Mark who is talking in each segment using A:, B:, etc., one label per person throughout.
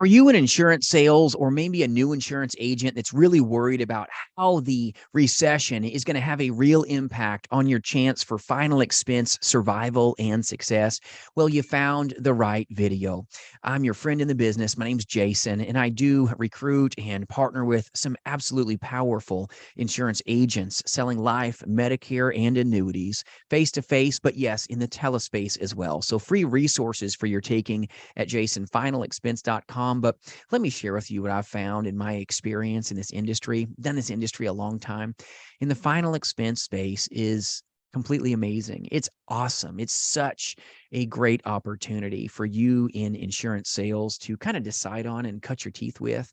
A: Are you in insurance sales or maybe a new insurance agent that's really worried about how the recession is going to have a real impact on your chance for final expense survival and success? Well, you found the right video. I'm your friend in the business. My name's Jason, and I do recruit and partner with some absolutely powerful insurance agents selling life, Medicare, and annuities face to face, but yes, in the telespace as well. So free resources for your taking at jasonfinalexpense.com. But let me share with you what I've found in my experience in this industry. Done this industry a long time. In the final expense space is completely amazing. It's awesome. It's such a great opportunity for you in insurance sales to kind of decide on and cut your teeth with.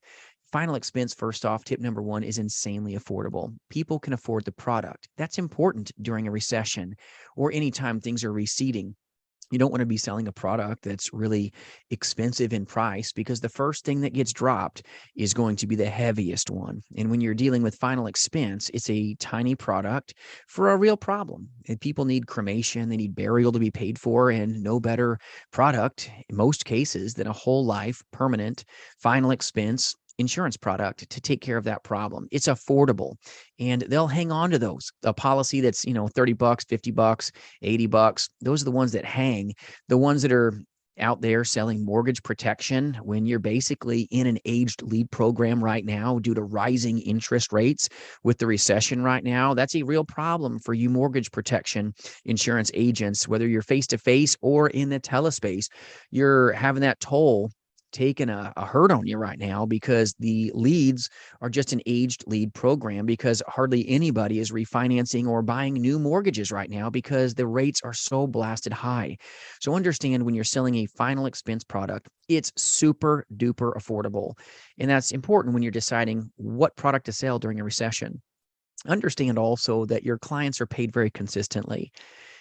A: Final expense, first off, tip number one is insanely affordable. People can afford the product. That's important during a recession or anytime things are receding. You don't want to be selling a product that's really expensive in price because the first thing that gets dropped is going to be the heaviest one. And when you're dealing with final expense, it's a tiny product for a real problem. And people need cremation, they need burial to be paid for, and no better product in most cases than a whole life, permanent, final expense insurance product to take care of that problem. It's affordable and they'll hang on to those. A policy that's, $30, $50, $80, those are the ones that hang. The ones that are out there selling mortgage protection when you're basically in an aged lead program right now due to rising interest rates with the recession right now, that's a real problem for you mortgage protection insurance agents, whether you're face to face or in the telespace. You're having that toll taking a hurt on you right now because the leads are just an aged lead program because hardly anybody is refinancing or buying new mortgages right now because the rates are so blasted high. So understand when you're selling a final expense product, it's super duper affordable. And that's important when you're deciding what product to sell during a recession. Understand also that your clients are paid very consistently.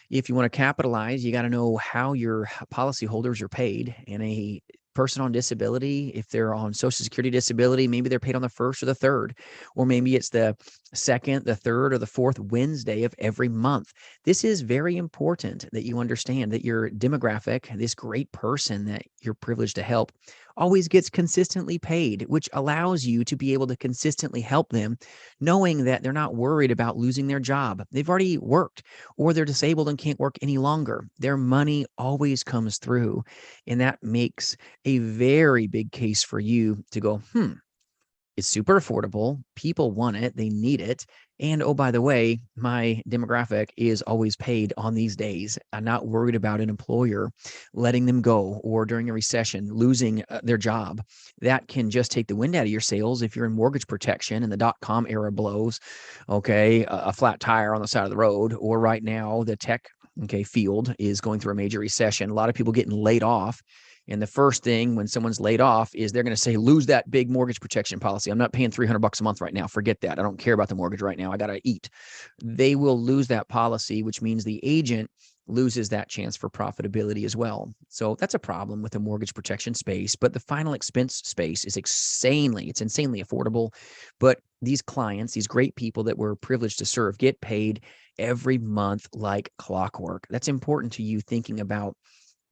A: If you want to capitalize, you got to know how your policyholders are paid. And a person on disability, if they're on Social Security disability, maybe they're paid on the first or the third, or maybe it's the second, the third, or the fourth Wednesday of every month. This is very important that you understand that your demographic, this great person that you're privileged to help, always gets consistently paid, which allows you to be able to consistently help them, knowing that they're not worried about losing their job. They've already worked, or they're disabled and can't work any longer. Their money always comes through. And that makes a very big case for you to go, it's super affordable. People want it. They need it. And oh, by the way, my demographic is always paid on these days. I'm not worried about an employer letting them go or during a recession losing their job. That can just take the wind out of your sails if you're in mortgage protection and the dot-com era blows, okay, a flat tire on the side of the road, or right now the tech field is going through a major recession. A lot of people getting laid off. And the first thing when someone's laid off is they're going to say, lose that big mortgage protection policy. I'm not paying $300 a month right now. Forget that. I don't care about the mortgage right now. I got to eat. They will lose that policy, which means the agent loses that chance for profitability as well. So that's a problem with the mortgage protection space. But the final expense space is insanely affordable. But these clients, these great people that we're privileged to serve, get paid every month like clockwork. That's important to you thinking about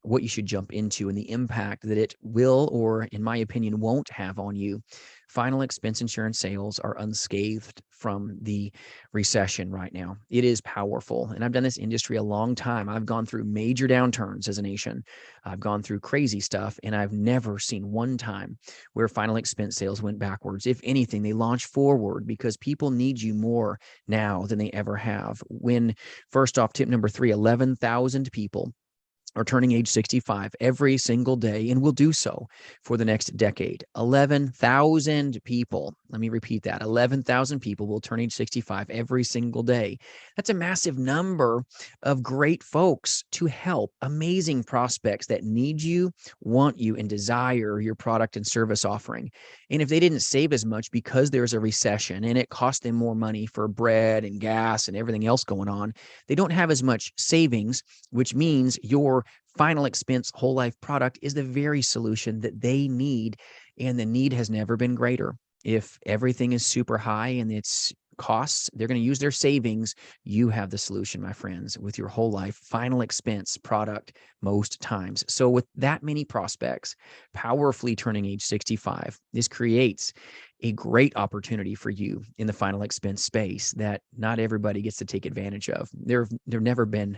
A: what you should jump into and the impact that it will, or in my opinion, won't have on you. Final expense insurance sales are unscathed from the recession right now. It is powerful. And I've done this industry a long time. I've gone through major downturns as a nation. I've gone through crazy stuff, and I've never seen one time where final expense sales went backwards. If anything, they launch forward because people need you more now than they ever have. When, first off, tip number 3, 11,000 people are turning age 65 every single day and will do so for the next decade. 11,000 people. Let me repeat that. 11,000 people will turn age 65 every single day. That's a massive number of great folks to help, amazing prospects that need you, want you, and desire your product and service offering. And if they didn't save as much because there's a recession and it cost them more money for bread and gas and everything else going on, they don't have as much savings, which means your final expense whole life product is the very solution that they need. And the need has never been greater. If everything is super high and it's costs. They're going to use their savings. You have the solution, my friends, with your whole life final expense product most times. So with that many prospects powerfully turning age 65, this creates a great opportunity for you in the final expense space that not everybody gets to take advantage of. There've never been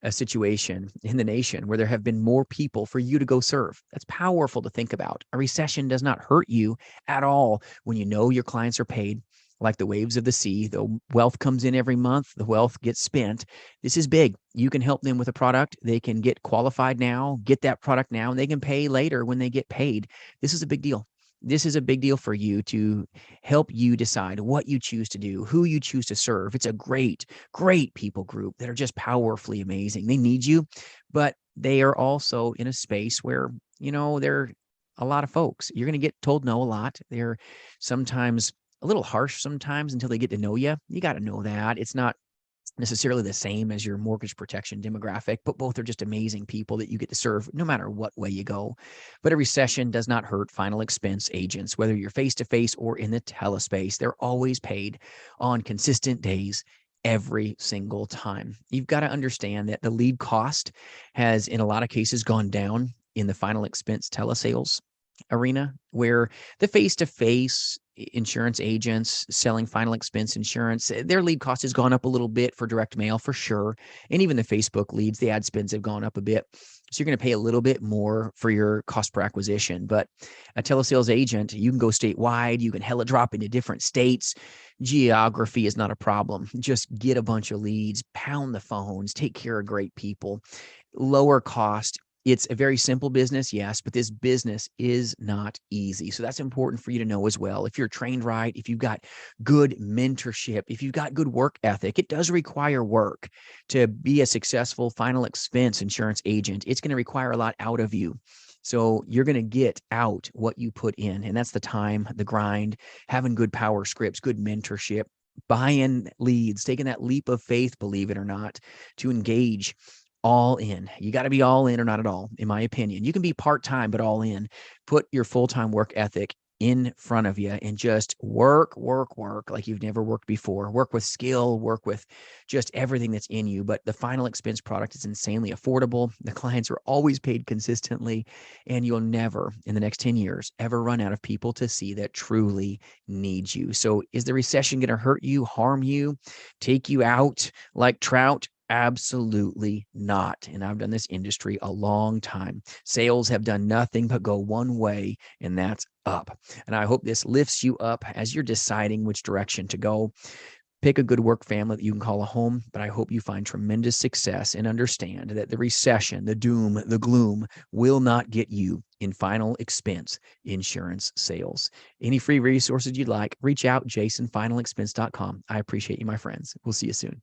A: a situation in the nation where there have been more people for you to go serve. That's powerful to think about. A recession does not hurt you at all when you know your clients are paid like the waves of the sea. The wealth comes in every month, the wealth gets spent. This is big. You can help them with a product. They can get qualified now, get that product now, and they can pay later when they get paid. This is a big deal. This is a big deal for you to help you decide what you choose to do, who you choose to serve. It's a great, great people group that are just powerfully amazing. They need you, but they are also in a space where, they're a lot of folks. You're going to get told no a lot. They're sometimes a little harsh sometimes until they get to know you. You got to know that. It's not necessarily the same as your mortgage protection demographic, but both are just amazing people that you get to serve no matter what way you go. But a recession does not hurt final expense agents, whether you're face-to-face or in the telespace. They're always paid on consistent days every single time. You've got to understand that the lead cost has, in a lot of cases, gone down in the final expense telesales arena, where the face-to-face insurance agents selling final expense insurance, their lead cost has gone up a little bit for direct mail for sure. And even the Facebook leads, the ad spends have gone up a bit. So you're going to pay a little bit more for your cost per acquisition. But a telesales agent, you can go statewide, you can hella drop into different states. Geography is not a problem. Just get a bunch of leads, pound the phones, take care of great people, lower cost. It's a very simple business, yes, but this business is not easy. So that's important for you to know as well. If you're trained right, if you've got good mentorship, if you've got good work ethic, it does require work to be a successful final expense insurance agent. It's going to require a lot out of you. So you're going to get out what you put in, and that's the time, the grind, having good power scripts, good mentorship, buying leads, taking that leap of faith, believe it or not, to engage all in. You got to be all in or not at all, in my opinion. You can be part-time, but all in. Put your full-time work ethic in front of you and just work like you've never worked before. Work with skill, work with just everything that's in you. But the final expense product is insanely affordable. The clients are always paid consistently, and you'll never, in the next 10 years, ever run out of people to see that truly need you. So is the recession going to hurt you, harm you, take you out like trout? Absolutely not. And I've done this industry a long time. Sales have done nothing but go one way, and that's up. And I hope this lifts you up as you're deciding which direction to go. Pick a good work family that you can call a home, but I hope you find tremendous success and understand that the recession, the doom, the gloom will not get you in final expense insurance sales. Any free resources you'd like, reach out, jasonfinalexpense.com. I appreciate you, my friends. We'll see you soon.